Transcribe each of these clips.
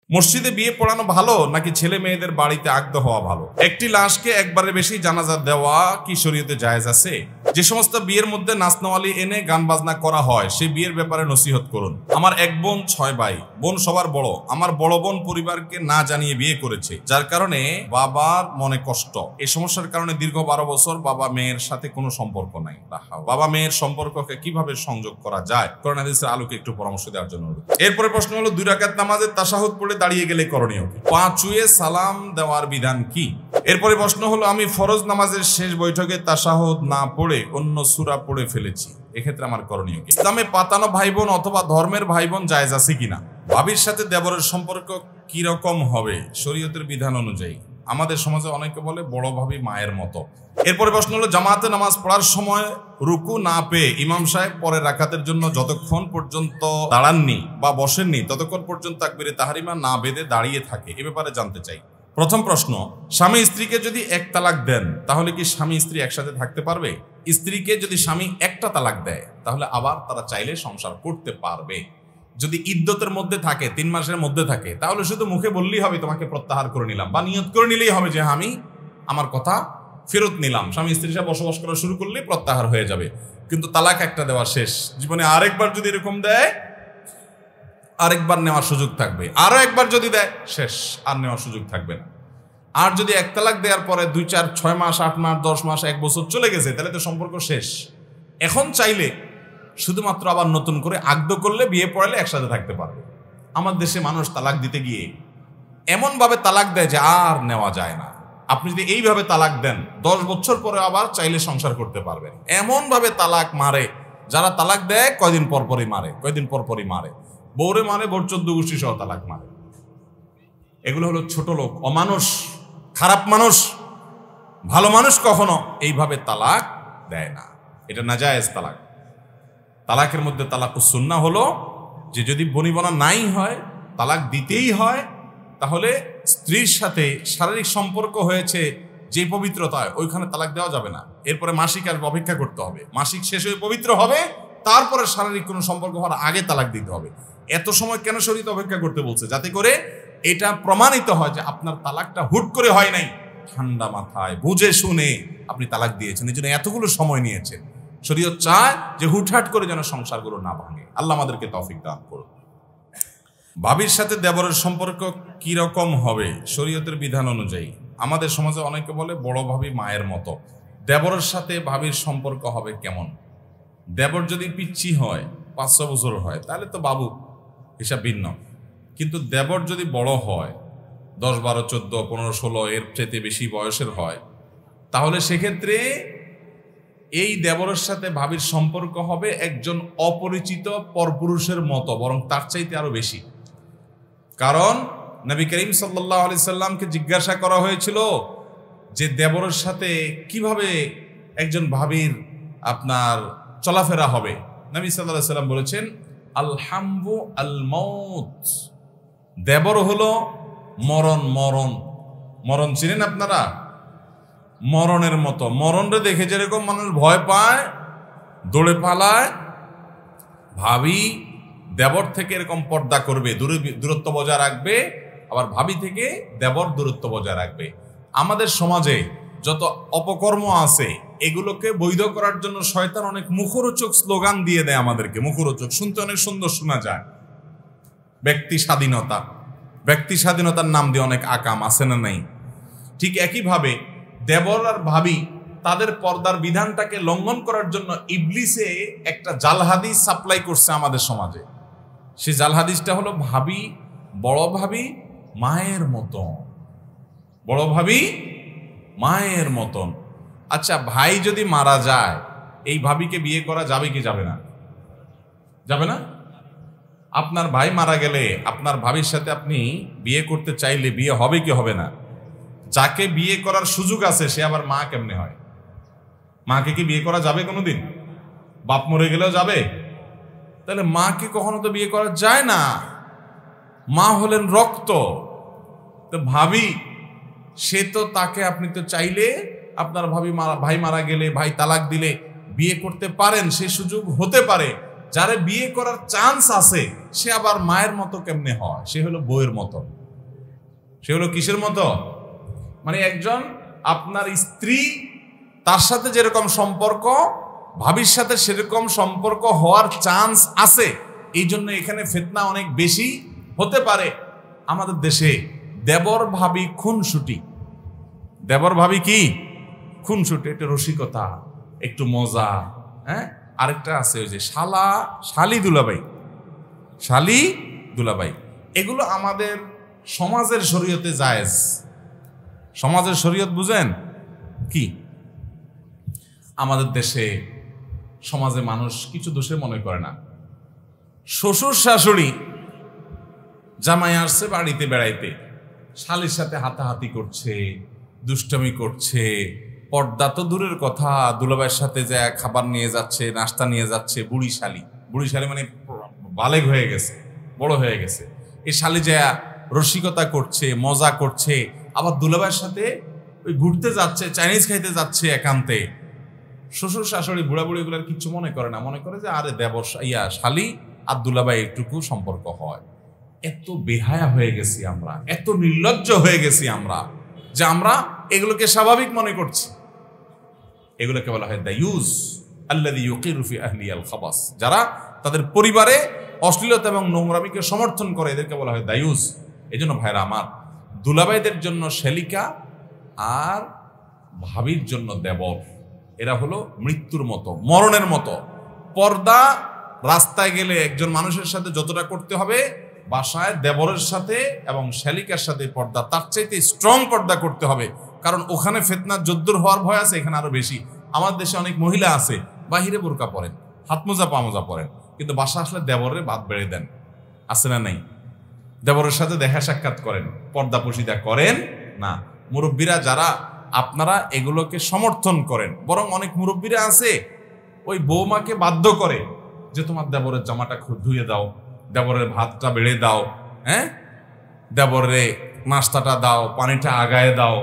মসজিদে বিয়ে পড়ানো ভালো নাকি ছেলে মেয়েদের বাড়িতে আগদ হওয়া ভালো? একটি লাশকে একবারে বেশি জানাজা দেওয়া কি শরীয়তে জায়েজ আছে? যে সমস্ত বিয়ের মধ্যে নাচনাওয়ালি এনে গান বাজনা করা হয় সেই বিয়ের ব্যাপারে নসিহত করুন। আমার এক বোন 6 ভাই, বোন সবার বড়। আমার বড় বোন পরিবারকে না জানিয়ে বিয়ে করেছে, যার কারণে বাবার মনে কষ্ট। এই সমস্যার কারণে দীর্ঘ 12 বছর বাবা মেয়ের সাথে কোনো সম্পর্ক নাই। বাবা মেয়ের সম্পর্ককে কিভাবে সংযোগ করা যায়, কোরআন হাদিসের আলোকে একটু পরামর্শ দেওয়ার জন্য। এরপরে প্রশ্ন হলো 2 রাকাত নামাজের তাশাহুদ পড়ে দাঁড়িয়ে গেলে করণীয় কি? পা ছুঁয়ে সালাম দেওয়ার বিধান কি? এরপরে প্রশ্ন হলো আমি ফরজ নামাজের শেষ বৈঠকে তাশাহুদ না পড়ে অন্য সূরা পড়ে ফেলেছি, এক্ষেত্রে আমার করণীয় কি? ইসলামে পাতানো ভাই বোন অথবা ধর্মের ভাই বোন জায়েজ আছে কিনা? ভাবির সাথে দেবরের সম্পর্ক কি রকম হবে শরীয়তের বিধান অনুযায়ী? আমাদের সমাজে অনেকে বলে বড় ভাবি মায়ের মতো। এরপরে প্রশ্ন হলো জামাতে নামাজ পড়ার সময় রুকু না পেয়ে ইমাম সাহেব পরের রাকাতের জন্য যতক্ষণ পর্যন্ত দাঁড়াননি বা বসেননি ততক্ষণ পর্যন্ত তাকবীরে তাহরিমা না বেঁধে দাঁড়িয়ে থাকে, এ ব্যাপারে জানতে চাই। প্রথম প্রশ্ন, স্বামী স্ত্রীকে যদি 1 তালাক দেন তাহলে কি স্বামী স্ত্রী একসাথে থাকতে পারবে? স্ত্রীকে যদি স্বামী 1টা তালাক দেয় তাহলে আবার তারা চাইলে সংসার করতে পারবে। যদি ইদ্যতের মধ্যে থাকে, 3 মাসের মধ্যে থাকে, তাহলে শুধু মুখে বললেই হবে তোমাকে প্রত্যাহার করে নিলাম, বা নিয়ত করে নিলেই হবে যে আমি আমার কথা ফেরত নিলাম। স্বামী স্ত্রীর সাথে বসবাস করা শুরু করলে প্রত্যাহার হয়ে যাবে। কিন্তু তালাক একটা দেওয়া শেষ। জীবনে আরেকবার যদি এরকম দেয় আরেকবার নেওয়ার সুযোগ থাকবে, আরো একবার যদি দেয় শেষ, আর নেওয়ার সুযোগ থাকবে না। আর যদি 1 তালাক দেওয়ার পরে 2, 4, 6 মাস, 8 মাস, 10 মাস, 1 বছর চলে গেছে, তাহলে তো সম্পর্ক শেষ। এখন চাইলে শুধুমাত্র আবার নতুন করে আগদ করলে, বিয়ে পড়ালে একসাথে থাকতে পারবে। আমার দেশে মানুষ তালাক দিতে গিয়ে এমনভাবে তালাক দেয় যে আর নেওয়া যায় না। আপনি যদি এইভাবে তালাক দেন 10 বছর পরে আবার চাইলে সংসার করতে পারবেন। এমনভাবে তালাক মারে, যারা তালাক দেয় কয়দিন পরপরই মারে, বউরে মারে, বোর 14 গোষ্ঠী সহ তালাক মারে। এগুলো হলো ছোট লোক, অমানুষ, খারাপ মানুষ। ভালো মানুষ কখনো এইভাবে তালাক দেয় না। এটা নাজায়েজ তালাক। তালাকের মধ্যে তালাকুস সুন্নাহ হলো যে যদি বনিবনা নাই হয়, তালাক দিতেই হয়, তাহলে স্ত্রীর সাথে শারীরিক সম্পর্ক হয়েছে যে পবিত্রতায়, ওইখানে তালাক দেওয়া যাবে না। এরপরে মাসিক আর অপেক্ষা করতে হবে, মাসিক শেষ হয়ে পবিত্র হবে, তারপরে শারীরিক কোনো সম্পর্ক হওয়ার আগে তালাক দিতে হবে। এত সময় কেন শরীয়ত অপেক্ষা করতে বলছে? যাতে করে এটা প্রমাণিত হয় যে আপনার তালাকটা হুট করে হয় নাই, ঠান্ডা মাথায় বুঝে শুনে আপনি তালাক দিয়েছেন, এই জন্য এতগুলো সময় নিয়েছেন। শরীয়ত চায় যে হুটহাট করে যেন সংসারগুলো না ভাঙে। আল্লাহ আমাদেরকে তৌফিক দান করুন। ভাবির সাথে দেবরের সম্পর্ক কি রকম হবে শরীয়তের বিধান অনুযায়ী? আমাদের সমাজে অনেকে বলে বড় ভাবি মায়ের মতো। দেবরের সাথে ভাবির সম্পর্ক হবে কেমন? দেবর যদি পিচ্ছি হয়, 5-6 বছর হয়, তাহলে তো বাবু হিসাব ভিন্ন। কিন্তু দেবর যদি বড় হয়, 10, 12, 14, 15, 16 এর চাইতে বেশি বয়সের হয়, তাহলে সেক্ষেত্রে এই দেবরের সাথে ভাবির সম্পর্ক হবে একজন অপরিচিত পরপুরুষের মতো, বরং তার চাইতে আরো বেশি। কারণ নবী করিম সাল্লাল্লাহু আলাইহি সাল্লামকে জিজ্ঞাসা করা হয়েছিল যে দেবরের সাথে কিভাবে একজন ভাবির আপনার চলাফেরা হবে। নবী সাল্লাল্লাহু আলাইহি সাল্লাম বলেছেন আল হামবু আল মাউত, দেবর হলো মরণ। মরণ চিনেন আপনারা? মরণের মতো। মরণরে দেখে যেরকম মানুষ ভয় পায়, দৌড়ে পালায়, ভাবি দেবর থেকে এরকম পর্দা করবে, দূরত্ব বজায় রাখবে, আবার ভাবি থেকে দেবর দূরত্ব বজায় রাখবে। আমাদের সমাজে যত অপকর্ম আছে এগুলোকে বৈধ করার জন্য শয়তান অনেক মুখরোচক স্লোগান দিয়ে দেয় আমাদেরকে। মুখরোচক শুনতে অনেক সুন্দর শোনা যায়। ব্যক্তি স্বাধীনতার নাম দিয়ে অনেক আকাম আছে না নাই? ঠিক একইভাবে দেবর আর ভাবি তাদের পর্দার বিধানটাকে লঙ্ঘন করার জন্য ইবলিসে একটা জাল হাদিস সাপ্লাই করছে আমাদের সমাজে। সে জাল হাদিসটা হলো বড় ভাবি মায়ের মতন। আচ্ছা, ভাই যদি মারা যায় এই ভাবিকে বিয়ে করা যাবে কি যাবে না? যাবে না? আপনার ভাই মারা গেলে আপনার ভাবির সাথে আপনি বিয়ে করতে চাইলে বিয়ে হবে কি হবে না? যাকে বিয়ে করার সুযোগ আছে সে আবার মা কেমনে হয়? মাকে কি বিয়ে করা যাবে কোনোদিন? বাপ মরে গেলেও যাবে? তাহলে মাকে কখনো তো বিয়ে করা যায় না। মা হলেন রক্ত। তো ভাবি, সে তো তাকে আপনি তো চাইলে আপনার ভাই মারা গেলে, ভাই তালাক দিলে বিয়ে করতে পারেন, সে সুযোগ হতে পারে। যারা বিয়ে করার চান্স আছে সে আবার মায়ের মতো কেমনে হয়? সে হলো বউয়ের মতো। সে হলো কিসের মতো? মানে একজন আপনার স্ত্রী, তার সাথে যেরকম সম্পর্ক ভাবির সাথে সেরকম সম্পর্ক হওয়ার চান্স আছে। এই জন্য এখানে ফিতনা অনেক বেশি হতে পারে। আমাদের দেশে দেবর ভাবি খুনসুটি, দেবর ভাবি কি খুনসুটি, একটু রসিকতা, একটু মজা, হ্যাঁ। আরেকটা আছে ওই যে শালা শালি দুলাভাই, শালি দুলাভাই, এগুলো আমাদের সমাজের শরীয়তে জায়েজ। সমাজের শরীয়ত বুঝেন কি? আমাদের দেশে সমাজে মানুষ কিছু দোষে মনে করে না। শ্বশুর শাশুড়ি জামাই আসছে বাড়িতে বেড়াইতে, শালির সাথে হাতাহাতি করছে, দুষ্টমি করছে, পর্দা তো দূরের কথা, দুলাভাইয়ের সাথে যা খাবার নিয়ে যাচ্ছে, নাস্তা নিয়ে যাচ্ছে। বুড়ি শালি, বুড়ি শালি মানে বালেগ হয়ে গেছে, বড় হয়ে গেছে। এই শালি যা রসিকতা করছে, মজা করছে, আবার দুলাভাইয়ের সাথে ওই ঘুরতে যাচ্ছে, চাইনিজ খাইতে যাচ্ছে একান্তে। শ্বশুর শাশুড়ি বুড়া বুড়ি এগুলোর কিচ্ছু মনে করে না, মনে করে যে আরে দেবর শালি আর দুলাভাই একটুকু সম্পর্ক হয়। এত বেহায়া হয়ে গেছি আমরা, এত নির্লজ্জ হয়ে গেছি আমরা, যে আমরা এগুলোকে স্বাভাবিক মনে করছি। এগুলোকে বলা হয় দায়ুস আল্লাযী ইউকিরু ফি আহলিয়াল খাবাস। যারা তাদের পরিবারে অশ্লীলতা এবং নোংরামিকে সমর্থন করে, এদেরকে বলা হয় দায়ুস। এই জন্য ভাইরা আমার, দুলাভাইদের জন্য শালিকা আর ভাবির জন্য দেবর, এরা হলো মৃত্যুর মতো, মরণের মতো। পর্দা রাস্তায় গেলে একজন মানুষের সাথে যতটা করতে হবে, বাসায় দেবরের সাথে এবং শালিকার সাথে পর্দা তার চাইতে স্ট্রং পর্দা করতে হবে। কারণ ওখানে ফিতনা যদ্দুর হওয়ার ভয় আছে, এখানে আরো বেশি। আমাদের দেশে অনেক মহিলা আছে বাহিরে বোরকা পরেন, হাত মোজা পা মোজা পরেন, কিন্তু বাসা আসলে দেবরের ভাত বেড়ে দেন, আছে না নেই? দেবরের সাথে দেখা সাক্ষাৎ করেন, পর্দা পশিদা করেন না। মুরব্বীরা যারা আপনারা এগুলোকে সমর্থন করেন, বরং অনেক মুরব্বীরা আছে ওই বৌমাকে বাধ্য করে যে তোমার দেবরের জামাটা ধুয়ে দাও, দেবরের ভাতটা বেড়ে দাও, হ্যাঁ, দেবরে নাস্তাটা দাও, পানিটা আগায় দাও।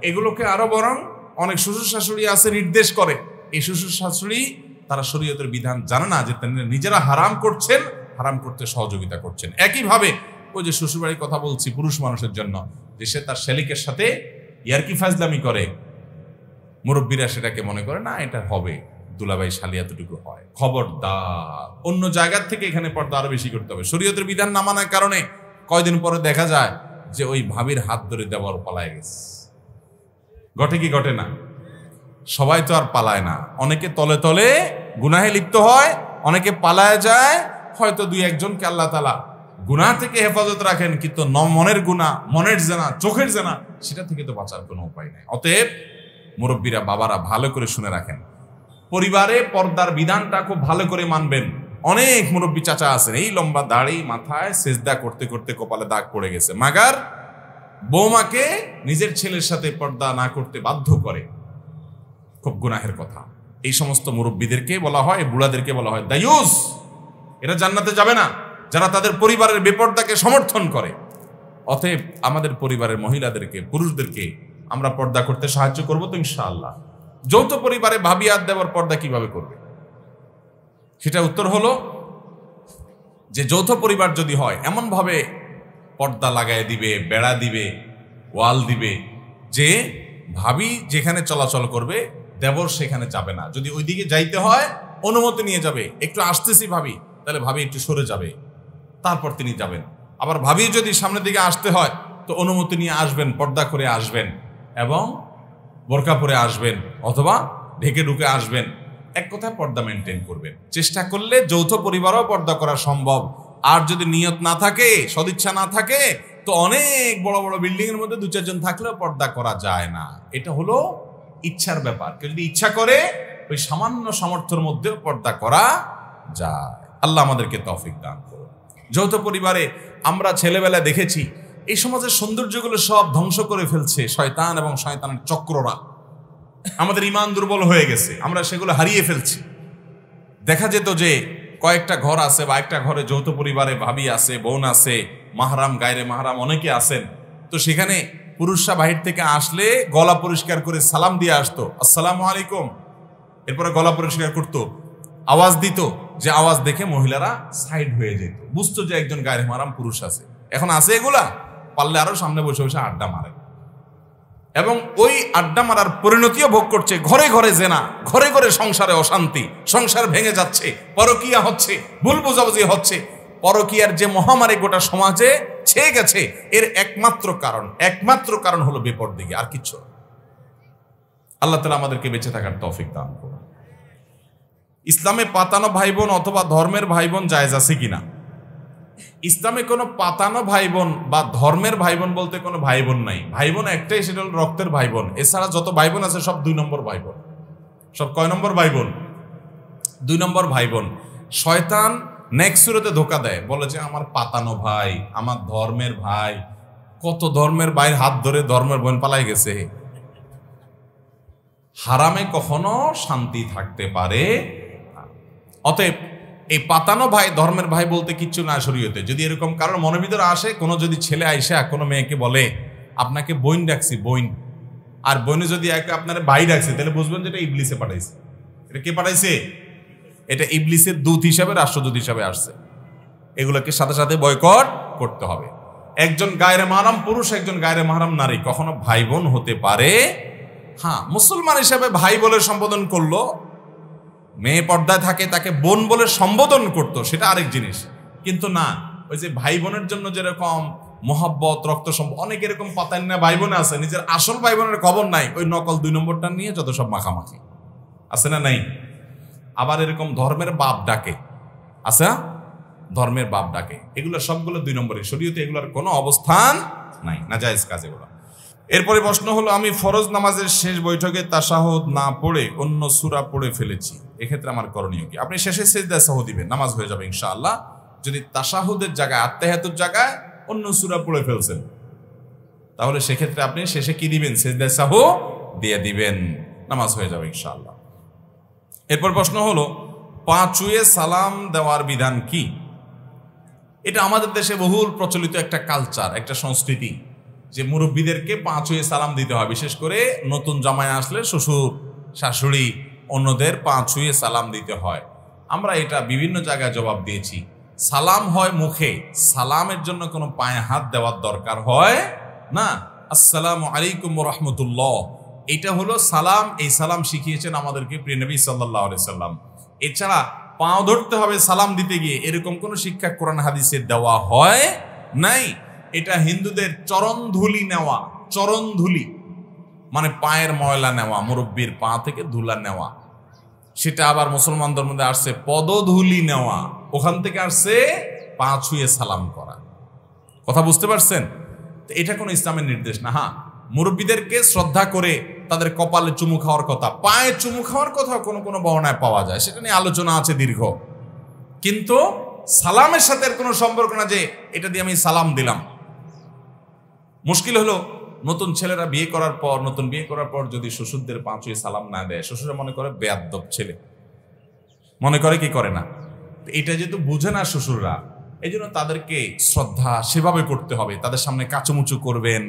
এগুলোকে আরো বরং অনেক শ্বশুর শাশুড়ি আছে নির্দেশ করে। এই শ্বশুর শাশুড়ি তারা শরীয়তের বিধান জানে না, যে নিজেরা হারাম করছেন, হারাম করতে সহযোগিতা করছেন। একইভাবে ওই যে শ্বশুরবাড়ির কথা বলছি পুরুষ মানুষের জন্য, যে সে তার শালিকের সাথে ইয়ারকি ফাজলামি করে, মুরব্বীরা সেটাকে মনে করে না এটা হবে, দুলাভাই শালি এতটুকু হয়। খবরদার, অন্য জায়গার থেকে এখানে পর্দা আরো বেশি করতে হবে। শরীয়তের বিধান না মানার কারণে কয়দিন পরে দেখা যায় যে ওই ভাবির হাত ধরে দেবর পালায় গেছে। ঘটে কি ঘটে না? সবাই তো আর পালায় না, অনেকে তলে তলে গুনাহে লিপ্ত হয়, অনেকে পালায় যায়। হয়তো দুই একজনকে আল্লাহ তাআলা গুনাহ থেকে হেফাজত রাখেন, কিন্তু মনের গুনাহ, মনের জেনা, চোখের জেনা, সেটা থেকে তো বাঁচার কোনো উপায় নাই। অতএব মুরব্বীরা, বাবারা ভালো করে শুনে রাখেন, পরিবারে পর্দার বিধানটা খুব ভালো করে মানবেন। অনেক মুরব্বী চাচা আছেন, এই লম্বা দাড়ি, মাথায় সেজদা করতে করতে কপালে দাগ পড়ে গেছে, মাগার বৌমাকে নিজের ছেলের সাথে পর্দা না করতে বাধ্য করে। খুব গুনাহের কথা। এই সমস্ত মুরব্বীদেরকে বলা হয়, বুড়াদেরকে বলা হয় দায়ুস। এরা জান্নাতে যাবে না যারা তাদের পরিবারের বেপর্দাকে সমর্থন করে। অতএব আমাদের পরিবারের মহিলাদেরকে, পুরুষদেরকে আমরা পর্দা করতে সাহায্য করবো তো ইনশাআল্লাহ। যৌথ পরিবারে ভাবি আর দেবর পর্দা কিভাবে করবে? সেটা উত্তর হলো যে যৌথ পরিবার যদি হয়, এমন ভাবে পর্দা লাগায় দিবে, বেড়া দিবে, ওয়াল দিবে, যে ভাবি যেখানে চলাচল করবে দেবর সেখানে যাবে না। যদি ওইদিকে যাইতে হয় অনুমতি নিয়ে যাবে, একটু আসতেছি ভাবি, তাহলে ভাবি একটু সরে যাবে, তারপর তিনি যাবেন। আবার ভাবি যদি সামনের দিকে আসতে হয় তো অনুমতি নিয়ে আসবেন, পর্দা করে আসবেন এবং বোরকা পরে আসবেন, অথবা ঢেকে ঢুকে আসবেন। এক কথায় পর্দা মেনটেন করবেন। চেষ্টা করলে যৌথ পরিবারও পর্দা করা সম্ভব। আর যদি নিয়ত না থাকে, সদিচ্ছা না থাকে, তো অনেক বড় বড় বিল্ডিং এর মধ্যে 2-4 জন থাকলেও পর্দা করা যায় না। এটা হলো ইচ্ছার ব্যাপার। কেউ যদি ইচ্ছা করে ওই সামান্য সামর্থ্যের মধ্যেও পর্দা করা যায়। আল্লাহ আমাদেরকে তৌফিক দান করুন। যৌথ পরিবারে আমরা ছেলেবেলা দেখেছি এই সমাজের সৌন্দর্যগুলো সব ধ্বংস করে ফেলছে শয়তান এবং শয়তানের চক্ররা। আমাদের ঈমান দুর্বল হয়ে গেছে, আমরা সেগুলো হারিয়ে ফেলছি। দেখা যেত যে কয়েকটা ঘর আছে বা একটা ঘরে যৌথ পরিবারে ভাবি আছে, বোন আছে, মাহরাম, গায়রে মাহরাম অনেকে আছেন। তো সেখানে পুরুষরা বাহির থেকে আসলে গলা পরিষ্কার করে সালাম দিয়ে আসতো, আসসালামু আলাইকুম, এরপরে গলা পরিষ্কার করতো, আওয়াজ দিত, যে আওয়াজ দেখে মহিলারা সাইড হয়ে যেত, বুঝতো যে একজন গায়ের মারাম পুরুষ আছে। এখন আছে এগুলা? পারলে আরো সামনে বসে বসে আড্ডা মারে, এবং ওই আড্ডা মারার পরিণতিও ভোগ করছে। ঘরে ঘরে জেনা, ঘরে ঘরে সংসারে অশান্তি, সংসার ভেঙে যাচ্ছে, পরকীয়া হচ্ছে, ভুল বোঝাবুঝি হচ্ছে। পরকীয়ার যে মহামারী গোটা সমাজে ছেয়ে গেছে, এর একমাত্র কারণ হলো বেপরদিগি, আর কিচ্ছু। আল্লাহ তাআলা আমাদেরকে বেঁচে থাকার তৌফিক দান করুন। ইসলামে পাতানো ভাই বোন অথবা ধর্মের ভাই বোন জায়েজ আছে কিনা? ইসলামে কোনো পাতানো ভাই বোন বা ধর্মের ভাই বোন বলতে কোনো ভাই বোন নাই। ভাই বোন একটাই, সেটা হল রক্তের ভাই বোন। এছাড়া যত ভাই বোন আছে সব 2 নম্বর ভাই বোন। সব কয় নম্বর ভাই বোন? 2 নম্বর ভাই বোন। শয়তান নেক্সট সুরতে ধোকা দেয়, বলে যে আমার পাতানো ভাই, আমার ধর্মের ভাই। কত ধর্মের ভাইয়ের হাত ধরে ধর্মের বোন পালাই গেছে। হারামে কখনো শান্তি থাকতে পারে। অতএব এই পাতানো ভাই, ধর্মের ভাই বলতে কিচ্ছু না শরীয়তে। যদি এরকম কারোর মনের ভিতরে আসে, কোনো যদি ছেলে আইসা কোনো মেয়েকে বলে আপনাকে বোন ডাকছি, বোন, আর বোনে যদি আপনার ভাই ডাকছে, তাহলে বুঝবেন যে এটা ইবলিসে পাঠাইছে। এটা কে পাঠাইছে? এটা ইবলিসের দূত হিসাবে, রাষ্ট্রদূত হিসাবে আসছে। এগুলোকে সাথে সাথে বয়কট করতে হবে। একজন গায়রে মাহরাম পুরুষ, একজন গায়রে মাহরাম নারী কখনো ভাই বোন হতে পারে। হ্যাঁ, মুসলমান হিসাবে ভাই বলে সম্বোধন করলো, মেয়ে পর্দায় থাকে তাকে বোন বলে সম্বোধন করতো, সেটা আরেক জিনিস। কিন্তু না, ওই যে ভাই বোনের জন্য যেরকম মহব্বত, রক্ত সম্পর্ক, অনেক এরকম পাতান না ভাই বোন আছে, নিজের আসল ভাই বোনের খবর নাই, ওই নকল 2 নম্বরটা নিয়ে যত সব মাখামাখি আছে না নাই? আবার এরকম ধর্মের বাপ ডাকে, আছে ধর্মের বাপ ডাকে, এগুলো সবগুলো 2 নম্বরের। শরীয়তে এগুলোর কোনো অবস্থান নাই, নাজায়েজ কাজ এগুলো। এরপরে প্রশ্ন হলো, আমি ফরজ নামাজের শেষ বৈঠকে তাশাহুদ না পড়ে অন্য সূরা পড়ে ফেলেছি, এক্ষেত্রে আমার করণীয় কি? আপনি শেষে সিজদা সাহু দিবেন, নামাজ হয়ে যাবে ইনশাআল্লাহ। যদি তাশাহুদের জায়গায়, আত্তাহিয়াতুর জায়গায় অন্য সূরা পড়ে ফেলছেন, তাহলে সেক্ষেত্রে আপনি শেষে কি দিবেন? সিজদা সাহু দিয়ে দিবেন, নামাজ হয়ে যাবে ইনশাআল্লাহ। এরপর প্রশ্ন হলো, পা ছুঁয়ে সালাম দেওয়ার বিধান কি? এটা আমাদের দেশে বহুল প্রচলিত একটা কালচার, একটা সংস্কৃতি, যে মুরব্বীদেরকে পা ছুঁয়ে সালাম দিতে হয়। বিশেষ করে নতুন জামাই আসলে শ্বশুর, শাশুড়ি, অন্যদের পা ছুঁয়ে সালাম দিতে হয়। আমরা এটা বিভিন্ন জায়গায় জবাব দিয়েছি। সালাম হয় মুখে, সালামের জন্য কোনো পায়ে হাত দেওয়ার দরকার হয় না। আসসালামু আলাইকুম ওয়া রাহমাতুল্লাহ, এটা হলো সালাম। এই সালাম শিখিয়েছেন আমাদেরকে প্রিয় নবী সাল্লাল্লাহু আলাইহি সাল্লাম। এছাড়া পাও ধরতে হবে সালাম দিতে গিয়ে, এরকম কোনো শিক্ষা কোরআন হাদিসে দেওয়া হয় নাই। এটা হিন্দুদের চরণধুলি নেওয়া, চরণধুলি মানে পায়ের ময়লা নেওয়া, মুরব্বীর পা থেকে ধুলা নেওয়া। সেটা আবার মুসলমানদের মধ্যে আসছে পদধুলি নেওয়া, ওখান থেকে আসছে পা ছুঁয়ে সালাম করা। কথা বুঝতে পারছেন? তো এটা কোনো ইসলামের নির্দেশ না। হ্যাঁ, মুরব্বীদেরকে শ্রদ্ধা করে তাদের কপালে চুমু খাওয়ার কথা, পায়ে চুমু খাওয়ার কথা কোনো কোনো বর্ণনায় পাওয়া যায়, সেটা নিয়ে আলোচনা আছে দীর্ঘ। কিন্তু সালামের সাথে কোনো সম্পর্ক না যে এটা দিয়ে আমি সালাম দিলাম। মুশকিল হলো, নতুন ছেলেরা বিয়ে করার পর যদি শ্বশুরদের পা ছুঁয়ে সালাম না দেয়, শ্বশুরা মনে করে বেয়াদ্দব ছেলে, মনে করে কি করে না। এটা যেহেতু বুঝে না শ্বশুররা, এই জন্য তাদেরকে শ্রদ্ধা সেভাবে করতে হবে। তাদের সামনে কাচুমুচু করবেন,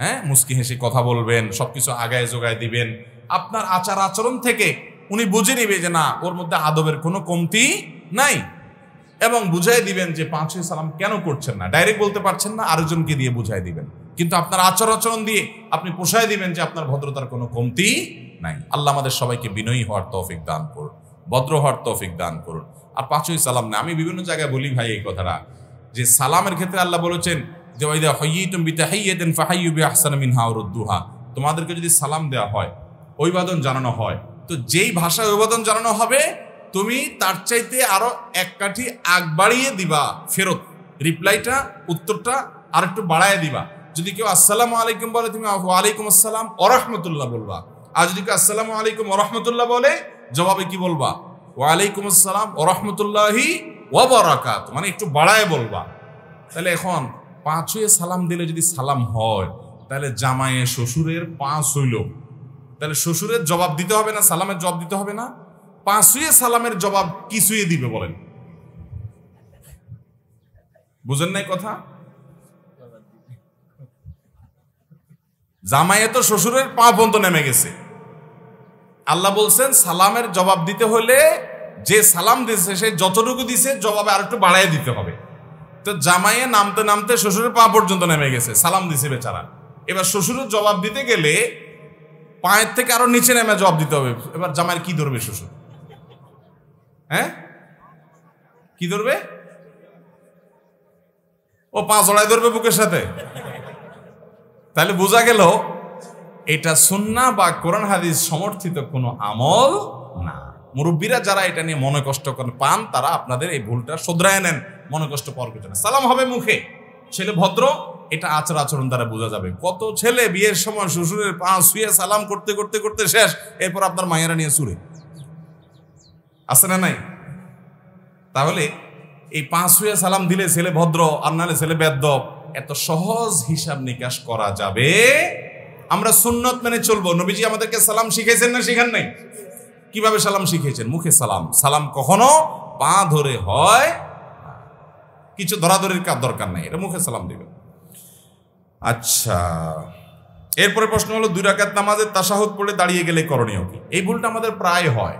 হ্যাঁ, মুস্কি হেসে কথা বলবেন, সবকিছু আগায় জোগায় দিবেন। আপনার আচার আচরণ থেকে উনি বুঝে নিবে যে না, ওর মধ্যে আদবের কোনো কমতি নাই, এবং বুঝাই দিবেন যে পা ছুঁয়ে সালাম কেন করছেন না। ডাইরেক্ট বলতে পারছেন না, আরেকজনকে দিয়ে বুঝাই দিবেন, কিন্তু আপনার আচরণ দিয়ে আপনি পোষায় দিবেন যে আপনার ভদ্রতার কোনো কমতি নাই। আল্লাহ আমাদের সবাইকে বিনয়ী হওয়ার তৌফিক দান করুন, ভদ্র হওয়ার তৌফিক দান করুন। আর পা ছুঁয়ে সালাম না, আমি বিভিন্ন জায়গায় বলি ভাই এই কথাটা, যে সালামের ক্ষেত্রে আল্লাহ বলেছেন যে ওয়াইদা হাইয়িতুম বিতাহিয়াতিন ফাহাইয়ু বিআহসানা মিনহা আও রুদ্দুহা, তোমাদেরকে যদি সালাম দেওয়া হয়, অভিবাদন জানানো হয়, তো যেই ভাষায় অভিবাদন জানানো হবে তুমি তার চাইতে আরো এক কাঠি আগ বাড়িয়ে দিবা, ফেরত রিপ্লাইটা, উত্তরটা আর একটু বাড়ায় দিবা। যদি কেউ আসসালামু আলাইকুম বলে, তুমি ওয়ালাইকুম আসসালাম ওয়া রাহমাতুল্লাহ বলবা। আর যদি কেউ আসসালামু আলাইকুম ওয়া রাহমাতুল্লাহ বলে, জবাবে কি বলবা? ওয়ালাইকুম আসসালাম ওয়া রাহমাতুল্লাহি ওয়া বারাকাতুহু, মানে একটু বাড়ায় বলবা। তাহলে এখন পা ছুঁয়ে সালাম দিলে যদি সালাম হয়, তাহলে জামাইয়ে শ্বশুরের পা ছুঁইল, তাহলে শ্বশুরের জবাব দিতে হবে না, সালামের জবাব দিতে হবে না? পা ছুঁয়ে সালামের জবাব কি ছুঁয়ে দিবে বলেন? বুঝেন নাই কথা? জামাইয়ে তো শ্বশুরের পা পর্যন্ত নেমে গেছে। আল্লাহ বলছেন সালামের জবাব দিতে হলে যে সালাম দিছে সে যতটুকু দিছে জবাবে আর একটু বাড়াই দিতে হবে। তো জামাইয়ে নামতে নামতে শ্বশুরের পা পর্যন্ত নেমে গেছে, সালাম দিছে বেচারা। এবার শ্বশুরের জবাব দিতে গেলে পায়ের থেকে আরো নিচে নেমে জবাব দিতে হবে। এবার জামাইয়ের কি ধরবে শ্বশুর? হ্যাঁ, কি ধরবে? ও পা জড়াই ধরবে বুকের সাথে। তাহলে বোঝা গেল এটা সুন্নাহ বা কোরআন হাদিস সমর্থিত কোনো আমল না। মুরব্বীরা যারা এটা নিয়ে মনে কষ্ট পান তারা আপনাদের এই ভুলটা শুধরায় নেন, মনে কষ্ট পাওয়ার কিছু না। সালাম হবে মুখে, ছেলে ভদ্র, এটা আচার আচরণ দ্বারা বোঝা যাবে। কত ছেলে বিয়ের সময় শ্বশুরের পা শুয়ে সালাম করতে করতে করতে শেষ, এরপর আপনার মায়েরা নিয়ে চুরে আছে না নাই? তাহলে এই পা শুয়ে সালাম দিলে ছেলে ভদ্র আর নাহলে ছেলে বেদ্যপ, এত সহজ হিসাব নিকাশ করা যাবে। আমরা সুন্নত মেনে চলবো। নবীজি আমাদেরকে সালাম শিখাইছেন না শিখান নাই? কিভাবে সালাম শিখিয়েছেন? মুখে সালাম। সালাম কখনো পা ধরে হয়, কিছু ধরাধরির কাজ দরকার নাই, এটা মুখে সালাম দিবেন। আচ্ছা, এরপরে প্রশ্ন হলো 2 রাকাত নামাজের তাশাহুদ পড়ে দাঁড়িয়ে গেলে করণীয় কি? এই ভুলটা আমাদের প্রায় হয়।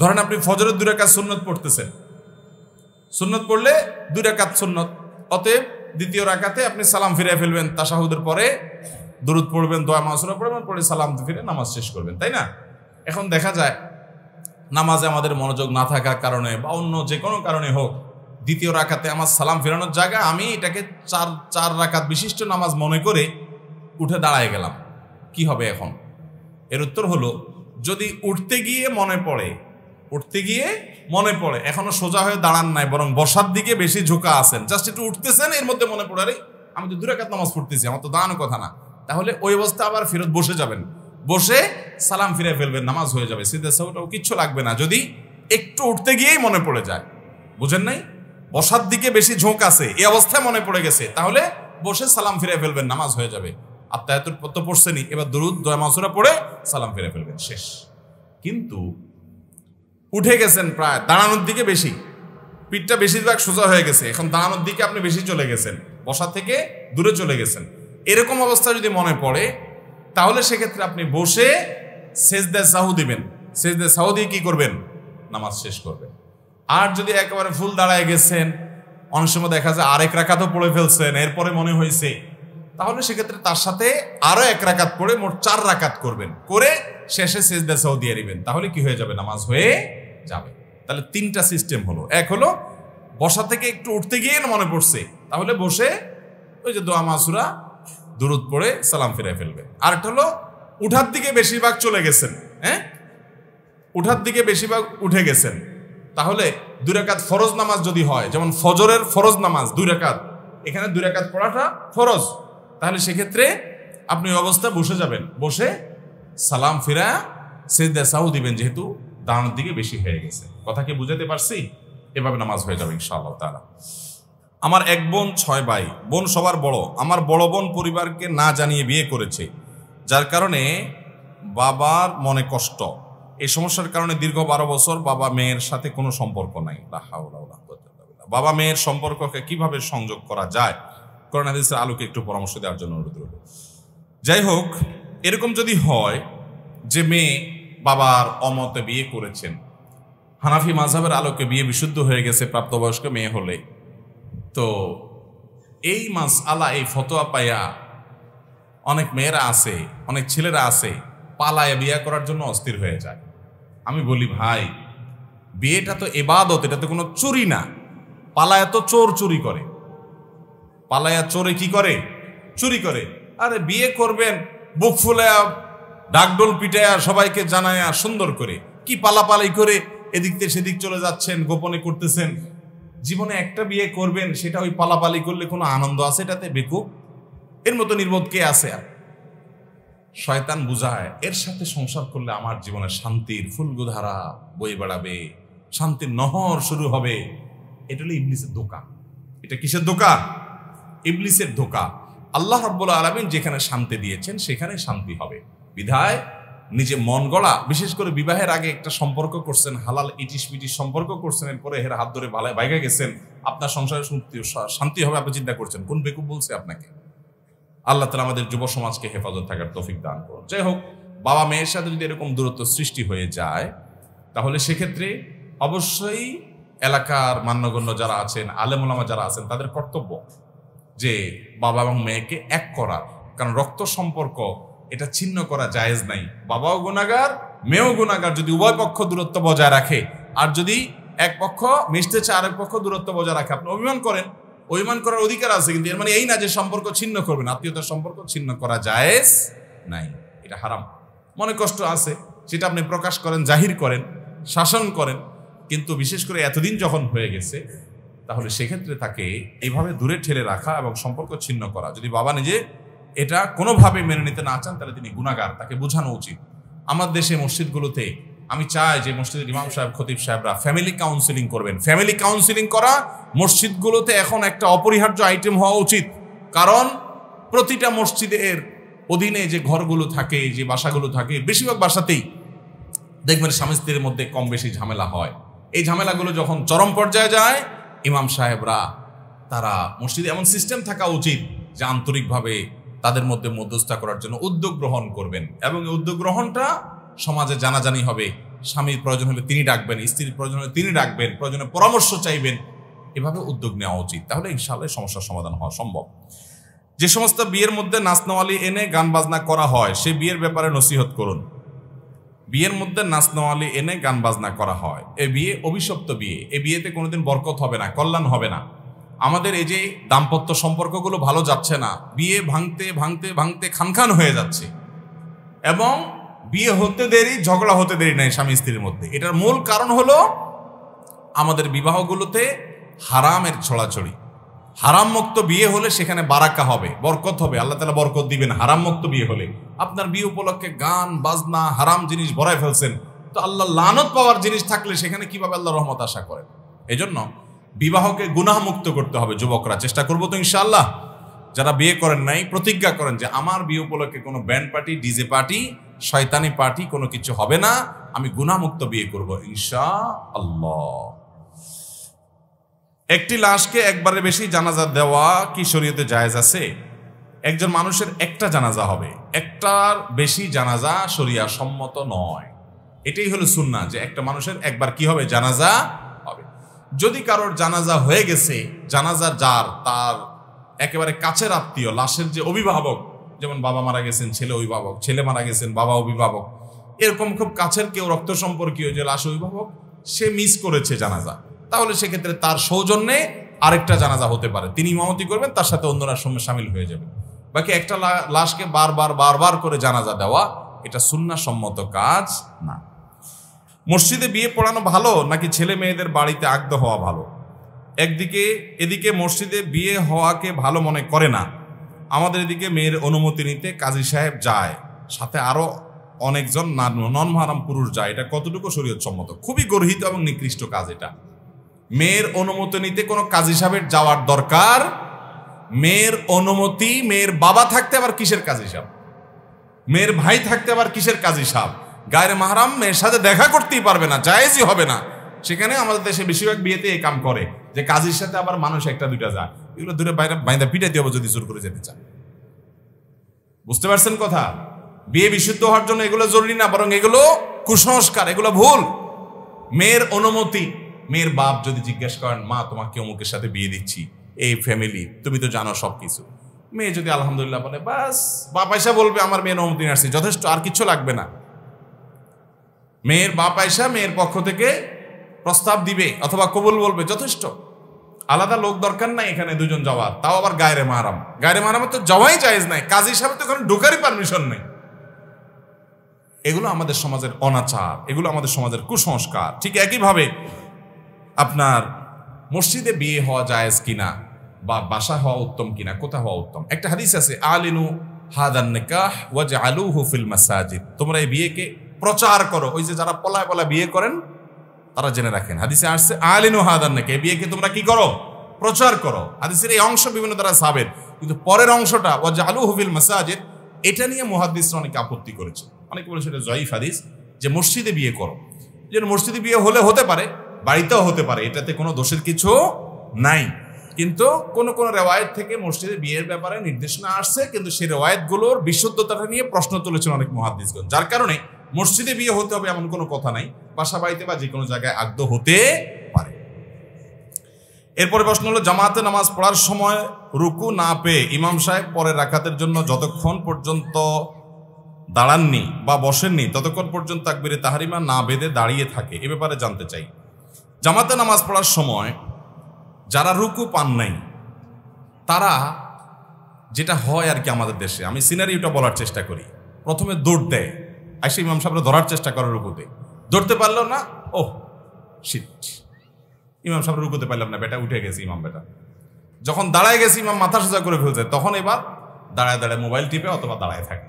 ধরেন আপনি ফজরের 2 রাকাত সুন্নত পড়তেছেন, সুন্নত পড়লে 2 রাকাত সুন্নত, অতএব দ্বিতীয় রাকাতে আপনি সালাম ফিরে ফেলবেন, তাশাহুদের পরে দুরূদ পড়বেন, দোয়া মাসুরা পড়বেন, পরে সালাম ফিরে নামাজ শেষ করবেন, তাই না? এখন দেখা যায় নামাজে আমাদের মনোযোগ না থাকার কারণে বা অন্য যে কোনো কারণে হোক, দ্বিতীয় রাকাতে আমার সালাম ফেরানোর জায়গা আমি এটাকে 4 রাকাত বিশিষ্ট নামাজ মনে করে উঠে দাঁড়ায় গেলাম। কি হবে এখন? এর উত্তর হলো, যদি উঠতে গিয়ে মনে পড়ে এখনো সোজা হয়ে দাঁড়ান নাই, বরং বসার দিকে বেশি ঝুঁকা আছেন, জাস্ট একটু উঠতেছেন, এর মধ্যে মনে পড়ে আরে আমি তো 2 রাকাত নামাজ পড়তেছি, আমার তো দাঁড়ানোর কথা না, তাহলে ওই অবস্থা আবার ফেরত বসে যাবেন, বসে সালাম ফিরে ফেলবেন, নামাজ হয়ে যাবে। সিদ্ধা সাহুটাও কিচ্ছু লাগবে না যদি একটু উঠতে গিয়েই মনে পড়ে যায়। বুঝেন নাই? বসার দিকে বেশি ঝোঁক আছে, এই অবস্থায় মনে পড়ে গেছে, তাহলে বসে সালাম ফিরে ফেলবেন, নামাজ হয়ে যাবে। আত্মায়াতুল তো পড়ছেনই, এবার দুরূদ দোয়া মাসুরা পড়ে সালাম ফিরে ফেলবেন, শেষ। কিন্তু উঠে গেছেন প্রায়, দাঁড়ানোর দিকে বেশি, পিঠটা বেশিরভাগ সোজা হয়ে গেছে, এখন দাঁড়ানোর দিকে আপনি বেশি চলে গেছেন, বসা থেকে দূরে চলে গেছেন, এরকম অবস্থা যদি মনে পড়ে, তাহলে সেক্ষেত্রে আপনি বসে সেজদা সাহু দিবেন, সেজদা সাহু দিয়ে কি করবেন? নামাজ শেষ করবেন। আর যদি একেবারে ফুল দাঁড়ায় গেছেন, অনেক সময় দেখা যায় আরেক রাকাতও পড়ে ফেলছেন, এরপরে মনে হয়েছে, তাহলে সেক্ষেত্রে তার সাথে আরো 1 রাকাত পড়ে মোট 4 রাকাত করবেন, করে শেষে সেজদা সাহু দিয়ে দিবেন, তাহলে কি হয়ে যাবে? নামাজ হয়ে যাবে। তাহলে 3টা সিস্টেম হলো। এক হলো বসা থেকে একটু উঠতে গিয়ে মনে পড়ছে, তাহলে বসে ওই যে দোয়া মাসুরা দুরূদ পড়ে সালাম ফিরে ফেলবে। আরেকটা হলো উঠার দিকে বেশিরভাগ চলে গেছেন, হ্যাঁ, উঠার দিকে বেশিরভাগ উঠে গেছেন, তাহলে 2 রাকাত ফরজ নামাজ যদি হয়, যেমন ফজরের ফরজ নামাজ 2 রাকাত, এখানে 2 রাকাত পড়াটা ফরজ, তাহলে সেক্ষেত্রে আপনি অবস্থা বসে যাবেন, বসে সালাম ফিরা সেজদা সাহু দিবেন, যেহেতু দাঁড়ানোর দিকে বেশি হয়ে গেছে। কথা কি বুঝাতে পারছি? এভাবে নামাজ হয়ে যাবে ইনশাআল্লাহ তাআলা। আমার 1 বোন 6 ভাই, বোন সবার বড়। আমার বড় বোন পরিবারকে না জানিয়ে বিয়ে করেছে, যার কারণে বাবার মনে কষ্ট। এই সমস্যার কারণে দীর্ঘ 12 বছর বাবা মেয়ের সাথে কোনো সম্পর্ক নাই। বাবা মেয়ের সম্পর্ককে কিভাবে সংযোগ করা যায়, কোরআন হাদিসের আলোকে একটু পরামর্শ দেওয়ার জন্য অনুরোধ করব। যাই হোক, এরকম যদি হয় যে মেয়ে বাবার অমতে বিয়ে করেছেন, হানাফি মাযহাবের আলোকে বিয়ে বিশুদ্ধ হয়ে গেছে প্রাপ্তবয়স্ক মেয়ে হলে, তো এই মাসআলা, এই ফতোয়া পায়া অনেক মেয়েরা আছে, অনেক ছেলেরা আছে, পালায়া বিয়ে করার জন্য অস্থির হয়ে যায়। আমি বলি ভাই, বিয়েটা তো ইবাদত, এটা তো কোনো চুরি না। পালায়া তো চোর চুরি করে, পালায়া চোরে কি করে? চুরি করে। আরে বিয়ে করবেন বুক ফুলায়া ডাকডোল পিটায়া সবাইকে জানায়া সুন্দর করে, কি পালাপালাই করে এদিক থেকে সেদিক চলে যাচ্ছেন, গোপনে করতেছেন। জীবনে একটা বিয়ে করবেন, সেটা ওই পালাপালি করলে কোনো আনন্দ আছে এটাতে? বেকুব, এর মতো নির্বোধ কে আছে? শয়তান বুঝায় এর সাথে সংসার করলে আমার জীবনে শান্তির ফুলগুধারা বয়ে বেড়াবে, শান্তির নহর শুরু হবে। এটা হলো ইবলিসের ধোঁকা। এটা কিসের ধোঁকা? ইবলিসের ধোঁকা। আল্লাহ রাব্বুল আলামিন যেখানে শান্তি দিয়েছেন সেখানে শান্তি হবে। বিধায় নিজে মন গড়া, বিশেষ করে বিবাহের আগে একটা সম্পর্ক করছেন, হালাল ইটিস পিটিস সম্পর্ক করছেন, এরপরে হের হাত ধরে বাইগা গেছেন, আপনার সংসারে শান্তি হবে আপনি চিন্তা করছেন। কোন বেকুব বলছে আপনাকে? আল্লাহ তাআলা আমাদের যুব সমাজকে হেফাজত থাকার তৌফিক দান করুন। যাই হোক, বাবা মেয়ের সাথে যদি এরকম দূরত্ব সৃষ্টি হয়ে যায়, তাহলে সেক্ষেত্রে অবশ্যই এলাকার মান্যগণ্য যারা আছেন, আলেম ওলামা যারা আছেন, তাদের কর্তব্য যে বাবা এবং মেয়েকে এক করা। কারণ রক্ত সম্পর্ক এটা ছিন্ন করা জায়েজ নাই। বাবাও গুনাহগার, মেয়েও গুনাহগার যদি উভয় পক্ষ দূরত্ব বজায় রাখে। আর যদি এক পক্ষ মিশতে চায় আরেক পক্ষ দূরত্ব বজায় রাখে, আপনি অভিমান করেন, অভিমান করার অধিকার আছে, কিন্তু এর মানে এই না যে সম্পর্ক ছিন্ন করবেন। আত্মীয়তার সম্পর্ক ছিন্ন করা জায়েজ নাই, এটা হারাম। মনে কষ্ট আছে, সেটা আপনি প্রকাশ করেন, জাহির করেন, শাসন করেন, কিন্তু বিশেষ করে এতদিন যখন হয়ে গেছে, তাহলে সেক্ষেত্রে তাকে এইভাবে দূরে ঠেলে রাখা এবং সম্পর্ক ছিন্ন করা। যদি বাবা নিজে এটা কোনোভাবে মেনে নিতে না চান, তাহলে তিনি গুনাহগার, তাকে বোঝানো উচিত। আমার দেশে মসজিদগুলোতে আমি চাই যে মসজিদের ইমাম সাহেব, খতিব সাহেবরা ফ্যামিলি কাউন্সিলিং করবেন। ফ্যামিলি কাউন্সিলিং করা মসজিদগুলোতে এখন একটা অপরিহার্য আইটেম হওয়া উচিত। কারণ প্রতিটা মসজিদের অধীনে যে ঘরগুলো থাকে, যে বাসাগুলো থাকে, বেশিরভাগ বাসাতেই দেখবেন স্বামী স্ত্রীর মধ্যে কম বেশি ঝামেলা হয়। এই ঝামেলাগুলো যখন চরম পর্যায়ে যায়, ইমাম সাহেবরা তারা মসজিদে এমন সিস্টেম থাকা উচিত যে আন্তরিকভাবে তাদের মধ্যে মধ্যস্থতা করার জন্য উদ্যোগ গ্রহণ করবেন। এবং এই উদ্যোগ গ্রহণটা সমাজে জানাজানি হবে। স্বামীর প্রয়োজন হলে তিনি ডাকবেন, স্ত্রীর প্রয়োজন হলে তিনি ডাকবেন, প্রয়োজনে পরামর্শ চাইবেন। এভাবে উদ্যোগ নেওয়া উচিত, তাহলে ইনশাআল্লাহ সমস্যার সমাধান হওয়া সম্ভব। যে সমস্ত বিয়ের মধ্যে নাচনাওয়ালি এনে গান বাজনা করা হয়, সেই বিয়ের ব্যাপারে নসিহত করুন। বিয়ের মধ্যে নাচনাওয়ালি এনে গান বাজনা করা হয়, এই বিয়ে অভিশপ্ত বিয়ে। এই বিয়েতে কোনোদিন বরকত হবে না, কল্যাণ হবে না। আমাদের এই যে দাম্পত্য সম্পর্কগুলো ভালো যাচ্ছে না, বিয়ে ভাঙতে ভাঙতে ভাঙতে খানখান হয়ে যাচ্ছে, এবং বিয়ে হতে দেরি, ঝগড়া হতে দেরি নাই স্বামী স্ত্রীর মধ্যে। এটার মূল কারণ হলো আমাদের বিবাহগুলোতে হারামের ছড়াছড়ি। হারাম মুক্ত বিয়ে হলে সেখানে বারাকা হবে, বরকত হবে, আল্লাহ তাআলা বরকত দিবেন। হারাম মুক্ত বিয়ে হলে আপনার বিয়ে উপলক্ষে গান বাজনা হারাম জিনিস ভরায় ফেলছেন, তো আল্লাহ লানত পাওয়ার জিনিস থাকলে সেখানে কিভাবে আল্লাহ রহমত আশা করেন? এজন্য বিবাহকে গুনাহ মুক্ত করতে হবে। যুবকরা চেষ্টা করবো তো ইনশাআল্লাহ। যারা বিয়ে করেন নাই, প্রতিজ্ঞা করেন যে আমার বিয়ে উপলক্ষে কোনো ব্যান্ড পার্টি, ডিজে পার্টি, শয়তানি পার্টি কোনো কিছু হবে না, আমি গুনাহ মুক্ত বিয়ে করবো ইনশাআল্লাহ। একটি লাশকে একবারে বেশি জানাজা দেওয়া কি শরীয়তে জায়েজ আছে? একজন মানুষের একটা জানাজা হবে, একটার বেশি জানাজা শরিয়া সম্মত নয়। এটাই হলো সুন্নাহ, যে একটা মানুষের একবার কি হবে, জানাজা হবে। যদি কারোর জানাজা হয়ে গেছে, জানাজা যার তার একেবারে কাছের আত্মীয়, লাশের যে অভিভাবক, যেমন বাবা মারা গেছেন ছেলে অভিভাবক, ছেলে মারা গেছেন বাবা অভিভাবক, এরকম খুব কাছের কেউ রক্ত সম্পর্কীয় যে লাশ অভিভাবক, সে মিস করেছে জানাজা, তাহলে সেক্ষেত্রে তার সৌজন্যে আরেকটা জানাজা হতে পারে, তিনি ইমামতি করবেন, তার সাথে অন্যরা সামিল হয়ে যাবে। বাকি একটা লাশকে বারবার করে জানাজা দেওয়া, এটা সুন্নাহ সম্মত কাজ না। মসজিদে বিয়ে পড়ানো ভালো নাকি ছেলে মেয়েদের বাড়িতে আগদ হওয়া ভালো? এদিকে মসজিদে বিয়ে হওয়াকে ভালো মনে করে না, আমাদের এদিকে মেয়ের অনুমতি নিতে কাজী সাহেব যায়, সাথে আরো অনেকজন নন মাহরাম পুরুষ যায়। এটা কতটুকু শরীয়ত সম্মত? খুবই গর্হিত এবং নিকৃষ্ট কাজ এটা। মেয়ের অনুমতি নিতে কোনো কাজী সাহেবের যাওয়ার দরকার? মেয়ের অনুমতি, মেয়ের বাবা থাকতে আবার কিসের কাজী সাহেব? মেয়ের ভাই থাকতে আবার কিসের কাজী সাহেব? গায়ের মাহরাম মেয়ের সাথে দেখা করতেই পারবে না, জায়েজই হবে না। সেখানে আমাদের দেশে বেশিরভাগ বিয়েতে এই কাম করে যে কাজীর সাথে আবার মানুষ একটা দুইটা যায়, এগুলো দূরে বাইরে বাইন্দা পিটাইতে হবে যদি জোর করে যেতে চায়। বুঝতে পারছেন কথা? বিয়ে বিশুদ্ধ হওয়ার জন্য এগুলো জরুরি না, বরং এগুলো কুসংস্কার, এগুলো ভুল। মেয়ের অনুমতি, মেয়ের বাপ যদি জিজ্ঞেস করেন, মা তোমাকে অমুকের সাথে বিয়ে দিচ্ছি, এই ফ্যামিলি, তুমি তো জানো সবকিছু, মেয়ে যদি আলহামদুলিল্লাহ বলে, বাস বাপ আয়সা বলবে আমার মেয়ের অনুমতি নিয়ে আসছি, যথেষ্ট, আর কিছু লাগবে না। মেয়ের বাপ আয়সা মেয়ের পক্ষ থেকে প্রস্তাব দিবে অথবা কবুল বলবে, যথেষ্ট। আলাদা লোক দরকার নাই এখানে দুজন যাওয়ার, তাও আবার গায়রে মাহরাম। গায়রে মাহরামে তো যাওয়াই জায়েজ নাই, কাজী সাহেব তো এখানে ঢোকারই পারমিশন নেই। এগুলো আমাদের সমাজের অনাচার, এগুলো আমাদের সমাজের কুসংস্কার। ঠিক একইভাবে আপনার মসজিদে বিয়ে হওয়া জায়েজ কিনা, বা বাসা হওয়া উত্তম কিনা, কোথা হওয়া উত্তম? একটা হাদিস আছে, আলিনু হাদান নিকাহ ওয়াজআলুহু ফিল মাসাজিদ, তোমরা এই বিয়েকে প্রচার করো। ওই যে যারা পলায় পলায় বিয়ে করেন তারা জেনে রাখেন, হাদিসে আসছে আলিনু হাদান নিকাহ, এই বিয়েকে তোমরা কি করো, প্রচার করো। হাদিসের এই অংশ বিভিন্ন দ্বারা সাবেত, কিন্তু পরের অংশটা ওয়াজআলুহু ফিল মাসাজিদ, এটা নিয়ে মুহাদ্দিসরা অনেকে আপত্তি করেছে। অনেকে বলেছে এটা জয়ীফ হাদিস, যে মসজিদে বিয়ে করো। যে মসজিদে বিয়ে হলে হতে পারে, বাড়িতেও হতে পারে, এটাতে কোনো দোষের কিছু নাই। কিন্তু কোন রেওয়ায়েত থেকে মসজিদে বিয়ের ব্যাপারে নির্দেশনা আসছে, কিন্তু সেই রেওয়ায়েতগুলোর বিশুদ্ধতাটা নিয়ে প্রশ্ন তুলেছেন অনেক মুহাদ্দিসগণ, যার কারণে মসজিদে বিয়ে হতে হবে এমন কোনো কথা নাই। বাসা বাড়িতে বা যে কোনো জায়গায় আগদ হতে পারে। এরপরে প্রশ্ন হলো, জামাতে নামাজ পড়ার সময় রুকু না পেয়ে ইমাম সাহেব পরের রাকাতের জন্য যতক্ষণ পর্যন্ত দাঁড়াননি বা বসেননি ততক্ষণ পর্যন্ত তাকবীরে তাহরিমা না বেঁধে দাঁড়িয়ে থাকে, এ ব্যাপারে জানতে চাই। জামাতে নামাজ পড়ার সময় যারা রুকু পান নাই তারা, যেটা হয় আর কি আমাদের দেশে, আমি সিনারিওটা বলার চেষ্টা করি, প্রথমে দৌড় দেয়, আইসে ইমাম সাহেবরা ধরার চেষ্টা করে রুকুতে, ধরতে পারলো না, ও শিট, ইমাম সাহেব রুকুতে পারলাম না, বেটা উঠে গেছে ইমাম বেটা। যখন দাঁড়ায় গেছে ইমাম মাথা সোজা করে ফেলছে, তখন এবার দাঁড়ায় দাঁড়ায় মোবাইল টিপে অথবা দাঁড়ায় থাকে,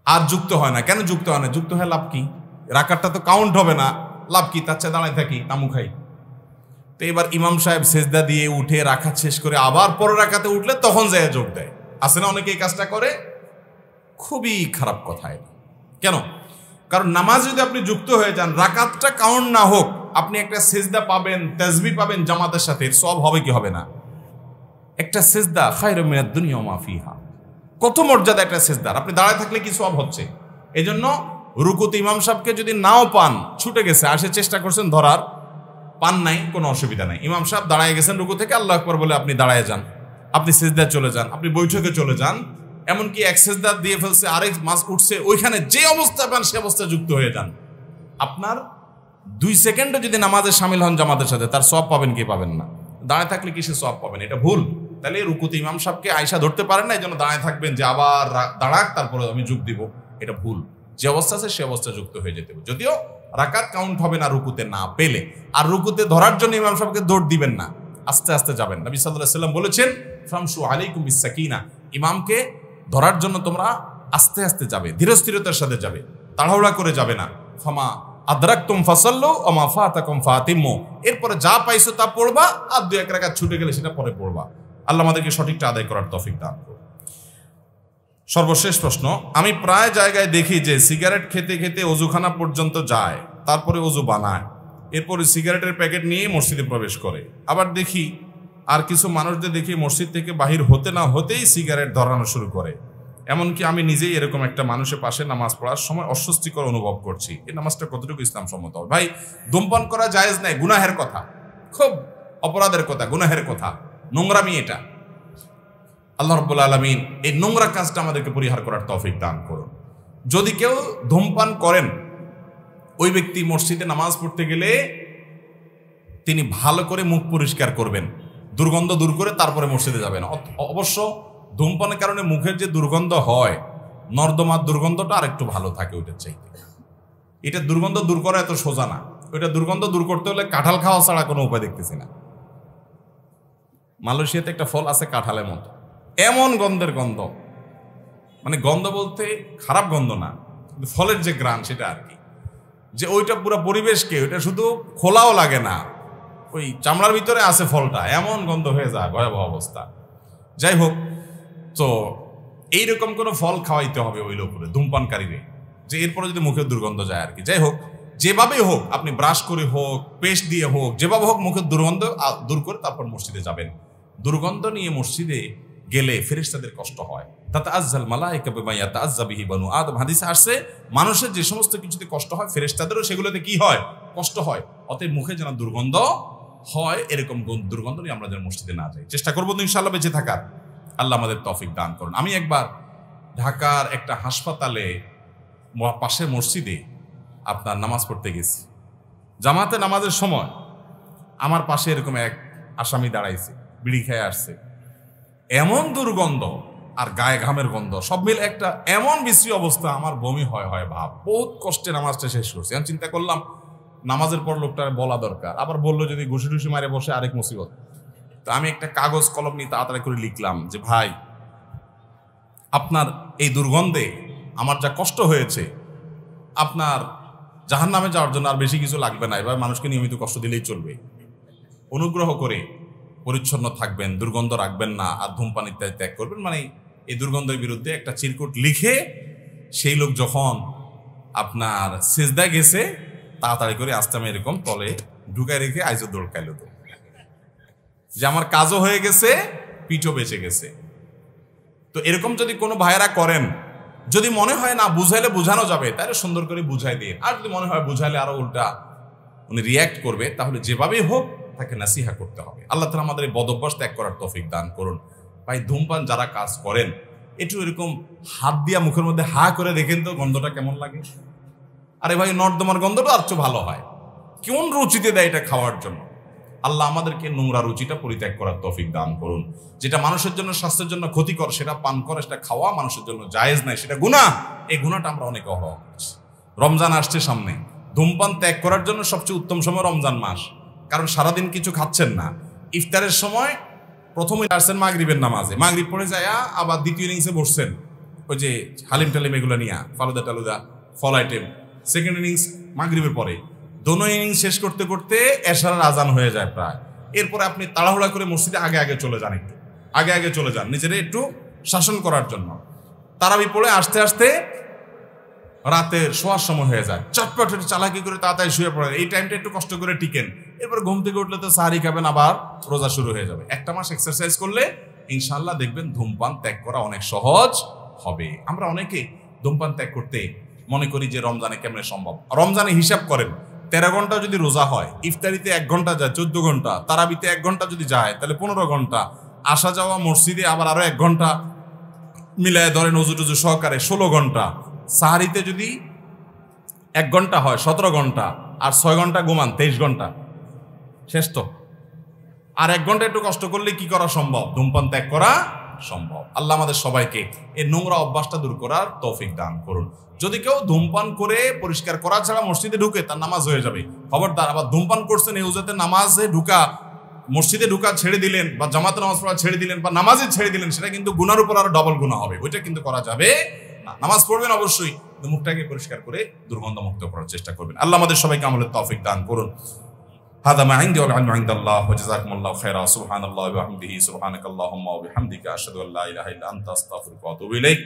আর যুক্ত হয় না। কেন যুক্ত হয় না? যুক্ত হয় লাভ কি? রাকাতটা তো কাউন্ট হবে না, লাভ কি? তার চেয়ে দাঁড়ায় থাকি, তামু খাই। তো এবার ইমাম সাহেব সেজদা দিয়ে উঠে রাকাত শেষ করে আবার পরের রাকাতে উঠলে তখন যায় যোগ দেয়। আছে না অনেকে এই কাজটা করে? খুবই খারাপ কথা এটা। কেন? কারণ নামাজ যদি আপনি যুক্ত হয়ে যান, রাকাতটা কাউন্ট না হোক, আপনি একটা সেজদা পাবেন, তাসবিহ পাবেন জামাতের সাথে, সব হবে কি হবে না? একটা সেজদা খায়রুম মিনাদ দুনিয়া ওয়া মা ফিহা, কত মর্যাদা একটা সেজদার। আপনি দাঁড়ায় থাকলে কি সওয়াব হচ্ছে। এজন্য রুকুতে ইমাম সাহেবকে যদি নাও পান, ছুটে গেছে, আসে চেষ্টা করছেন ধরার, পান নাই, কোনো অসুবিধা নাই। ইমাম সাহেব দাঁড়ায় গেছেন রুকু থেকে, আল্লাহু আকবার বলে আপনি দাঁড়ায় যান, আপনি সেজদায় চলে যান, আপনি বৈঠকে চলে যান। এমনকি এক সেজদা দিয়ে ফেলছে, আরেক মাস উঠছে, ওইখানে যে অবস্থা পান সে অবস্থায় যুক্ত হয়ে যান। আপনার 2 সেকেন্ডও যদি নামাজে শামিল হন জামাতের সাথে, তার সওয়াব পাবেন কি পাবেন না? দাঁড়ায় থাকলে কিসে সওয়াব পাবেন? এটা ভুল। তাহলে রুকুতে ইমাম সাহেবকে আয়সা ধরতে পারেন না, এই জন্য দাঁড়ায় থাকবেন যে আবার দাঁড়াক তারপরে আমি যোগ দিব, এটা ভুল। যে অবস্থা আছে সে অবস্থা যুক্ত হয়ে যেতে হবে। যদিও রাকাত কাউন্ট হবে না রুকুতে না পেলে। আর রুকুতে ধরার জন্য ইমাম সাহেবকে দৌড় দিবেন না, আস্তে আস্তে যাবেন। নবী সাল্লাল্লাহু আলাইহি ওয়াসাল্লাম বলেছেন, ফামশু আলাইকুম বিসাকিনা, ইমামকে ধরার জন্য তোমরা আস্তে আস্তে যাবে, ধীরস্থিরতার সাথে যাবে, তাড়াহুড়া করে যাবে না। ফামা আদরাকতুম ফাসাল্লু ওয়া মা ফাতাকুম ফাতিমু, এরপরে যা পাইছো তা পড়বা, আর 2-1 রাকাত ছুটে গেলে সেটা পরে পড়বা। আল্লাহ আমাদেরকে সঠিকটা আদায় করার তৌফিক দান করুন। সর্বশেষ প্রশ্ন, আমি প্রায় জায়গায় দেখি যে সিগারেট খেতে খেতে অজুখানা পর্যন্ত যায়, তারপরে অজু বানায়, এরপরে সিগারেটের প্যাকেট নিয়ে মসজিদে প্রবেশ করে। আবার দেখি আর কিছু মানুষদের দেখি মসজিদ থেকে বাহির হতে না হতেই সিগারেট ধরানো শুরু করে। এমনকি আমি নিজেই এরকম একটা মানুষের পাশে নামাজ পড়ার সময় অস্বস্তিকর অনুভব করছি। এই নামাজটা কতটুকু ইসলাম সম্মত? ভাই, ধূমপান করা জায়েজ নাই, গুনাহের কথা, খুব অপরাধের কথা, গুনাহের কথা, নোংরামি এটা। আল্লাহ রাব্বুল আলামিন এই নোংরা কাজটা আমাদেরকে পরিহার করার তৌফিক দান করুন। যদি কেউ ধূমপান করেন, ওই ব্যক্তি মসজিদে নামাজ পড়তে গেলে তিনি ভালো করে মুখ পরিষ্কার করবেন, দুর্গন্ধ দূর করে তারপরে মসজিদে যাবেন। অবশ্য ধূমপানের কারণে মুখের যে দুর্গন্ধ হয়, নর্দমার দুর্গন্ধটা আর একটু ভালো থাকে ওইটার চাইতে। এটা দুর্গন্ধ দূর করা এত সোজা না। ওইটা দুর্গন্ধ দূর করতে হলে কাঁঠাল খাওয়া ছাড়া কোনো উপায় দেখতেছি না। মালয়েশিয়াতে একটা ফল আছে কাঁঠালের মতো, এমন গন্ধের গন্ধ, মানে গন্ধ বলতে খারাপ গন্ধ না, কিন্তু ফলের যে গ্রান সেটা আর কি, যে ওইটা পুরো পরিবেশকে, ওইটা শুধু খোলাও লাগে না, ওই চামড়ার ভিতরে আছে ফলটা, এমন গন্ধ হয়ে যায়, ভয়াবহ অবস্থা। যাই হোক, তো এইরকম কোনো ফল খাওয়াইতে হবে ওই লোকের, ধূমপানকারীরে, যে এরপরে যদি মুখের দুর্গন্ধ যায় আর কি। যাই হোক, যেভাবেই হোক, আপনি ব্রাশ করে হোক, পেস্ট দিয়ে হোক, যেভাবে হোক মুখের দুর্গন্ধ দূর করে তারপর মসজিদে যাবেন। দুর্গন্ধ নিয়ে মসজিদে গেলে ফেরেশতাদের কষ্ট হয়। তাতাআজ্জাল মালায়েকা বিমা ইয়াতাআজ্জা বিহি বানু আদম, হাদিসে আসছে মানুষের যে সমস্ত কিছুতে কষ্ট হয় ফেরেশতাদেরও সেগুলোতে কি হয়? কষ্ট হয়। অতএব মুখে যেন দুর্গন্ধ হয় এরকম দুর্গন্ধ নিয়ে আমরা যেন মসজিদে না যাই। চেষ্টা করবো তো ইনশাআল্লাহ বেঁচে থাকার। আল্লাহ আমাদের তৌফিক দান করুন। আমি একবার ঢাকার একটা হাসপাতালে পাশের মসজিদে আপনার নামাজ পড়তে গেছি। জামাতে নামাজের সময় আমার পাশে এরকম এক আসামি দাঁড়াইছে, বিড়ি খেয়ে আসছে, এমন দুর্গন্ধ আর গায়ে ঘামের গন্ধ সব মিলে একটা এমন বিশ্রী অবস্থা, আমার বমি হয় ভাব। বহুত কষ্টে নামাজটা শেষ করছি। আমি চিন্তা করলাম নামাজের পর লোকটার বলা দরকার, আবার বললো যদি ঘুষি টুসি মারে বসে আরেক মুসিবত। তো আমি একটা কাগজ কলম নিয়ে তাড়াতাড়ি করে লিখলাম যে ভাই, আপনার এই দুর্গন্ধে আমার যা কষ্ট হয়েছে, আপনার জাহান্নামে যাওয়ার জন্য আর বেশি কিছু লাগবে না, এবার মানুষকে নিয়মিত কষ্ট দিলেই চলবে। অনুগ্রহ করে পরিচ্ছন্ন থাকবেন, দুর্গন্ধ রাখবেন না, আর ধূমপান ইত্যাদি ত্যাগ করবেন। মানে এই দুর্গন্ধের বিরুদ্ধে একটা চিরকুট লিখে সেই লোক যখন আপনার সেজদায় গেছে, তাড়াতাড়ি করে আসতে আমি এরকম তলে ঢুকায় রেখে আইজো দৌড়কাইল, তো যে আমার কাজও হয়ে গেছে, পিঠও বেঁচে গেছে। তো এরকম যদি কোনো ভাইয়েরা করেন, যদি মনে হয় না বুঝাইলে বোঝানো যাবে তাহলে সুন্দর করে বুঝাই দিয়ে, আর যদি মনে হয় বুঝাইলে আরো উল্টা উনি রিয়্যাক্ট করবে, তাহলে যেভাবেই হোক তাকে নাসিহা করতে হবে। আল্লাহ তাআলা আমাদের এই বদভ্যাস ত্যাগ করার তৌফিক দান করুন। ভাই ধূমপান যারা কাজ করেন একটু এরকম হাত দিয়া মুখের মধ্যে হা করে দেখেন তো গন্ধটা কেমন লাগে। আরে ভাই নর্দমার গন্ধটা আর চেয়ে ভালো হয়, কোন রুচিতে দেয় এটা খাওয়ার জন্য। আল্লাহ আমাদেরকে নোংরা রুচিটা পরিত্যাগ করার তৌফিক দান করুন। যেটা মানুষের জন্য স্বাস্থ্যের জন্য ক্ষতিকর সেটা পান করা, সেটা খাওয়া মানুষের জন্য জায়েজ নাই, সেটা গুনাহ। এই গুনাহটা আমরা অনেকে অহরহ করছি। রমজান আসছে সামনে, ধূমপান ত্যাগ করার জন্য সবচেয়ে উত্তম সময় রমজান মাস, কারণ সারাদিন কিছু খাচ্ছেন না। ইফতারের সময় প্রথমে আসছেন মাগরিবের নামাজে, মাগরিব পড়ে যায় আবার দ্বিতীয় ইনিংসে বসছেন ওই যে হালিম টালিম এগুলো নিয়ে, ফালুদা টালুদা ফল আইটেম। সেকেন্ড ইনিংস মাগরিবের পরে, দোনো ইনিংস শেষ করতে করতে এশারের আজান হয়ে যায় প্রায়। এরপরে আপনি তাড়াহুড়া করে মসজিদে আগে আগে চলে যান, একটু আগে আগে চলে যান নিজেরা একটু শাসন করার জন্য। তারাবি পড়ে আসতে আসতে রাতে শোয়ার সময় হয়ে যায়, চটপট চালাকি করে তাড়াতাড়ি শুয়ে পড়েন। এই টাইমটা একটু কষ্ট করে টিকেন, এরপর ঘুম থেকে উঠলে তো সাহারি খাবেন, আবার রোজা শুরু হয়ে যাবে। একটা মাস এক্সারসাইজ করলে ইনশাল্লাহ দেখবেন ধূমপান ত্যাগ করা অনেক সহজ হবে। আমরা অনেকে ধূমপান ত্যাগ করতে মনে করি যে রমজানে কেমনে সম্ভব। রমজানে হিসাব করেন 13 ঘন্টা যদি রোজা হয়, ইফতারিতে 1 ঘন্টা যায় 14 ঘন্টা, তারাবিতে 1 ঘন্টা যদি যায় তাহলে 15 ঘন্টা, আসা যাওয়া মসজিদে আবার আরো 1 ঘন্টা মিলায় ধরেন ওযু টুজু সহকারে 16 ঘন্টা, সাহারিতে যদি 1 ঘন্টা হয় 17 ঘন্টা, আর 6 ঘন্টা ঘুমান 23 ঘন্টা, শেষ তো। আর 1 ঘন্টা একটু কষ্ট করলে কি করা সম্ভব? ধূমপান ত্যাগ করা সম্ভব। আল্লাহ আমাদের সবাইকে এই নোংরা অভ্যাসটা দূর করার তৌফিক দান করুন। যদি কেউ ধূমপান করে পরিষ্কার করা ছাড়া মসজিদে ঢুকে, তার নামাজ হয়ে যাবে, খবরদার। আবার ধূমপান করছেন এই উজুতে নামাজে ঢুকা, মসজিদে ঢুকা ছেড়ে দিলেন, বা জামাতে নামাজ পড়া ছেড়ে দিলেন, বা নামাজে ছেড়ে দিলেন, সেটা কিন্তু গুনার উপর আরো ডবল গুনাহ হবে। ওইটা কিন্তু করা যাবে না। নামাজ পড়বেন অবশ্যই, মুখটাকে পরিষ্কার করে দুর্গন্ধ মুক্ত করার চেষ্টা করবেন। আল্লাহ আমাদের সবাইকে আমলের তৌফিক দান করুন। هذا ما عندي والعلم عند الله وجزاكم الله خيرا سبحان الله وبحمده سبحانك اللهم وبحمدك أشهد أن لا إله إلا أنت أستغفرك وأتوب إليك